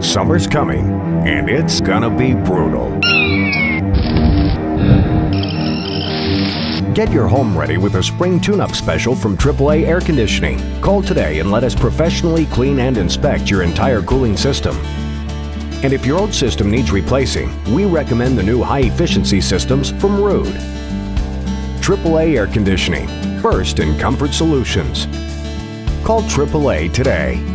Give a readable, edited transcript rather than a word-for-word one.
Summer's coming, and it's gonna be brutal. Get your home ready with a spring tune-up special from AAA Air Conditioning. Call today and let us professionally clean and inspect your entire cooling system. And if your old system needs replacing, we recommend the new high-efficiency systems from Ruud. AAA Air Conditioning, first in comfort solutions. Call AAA today.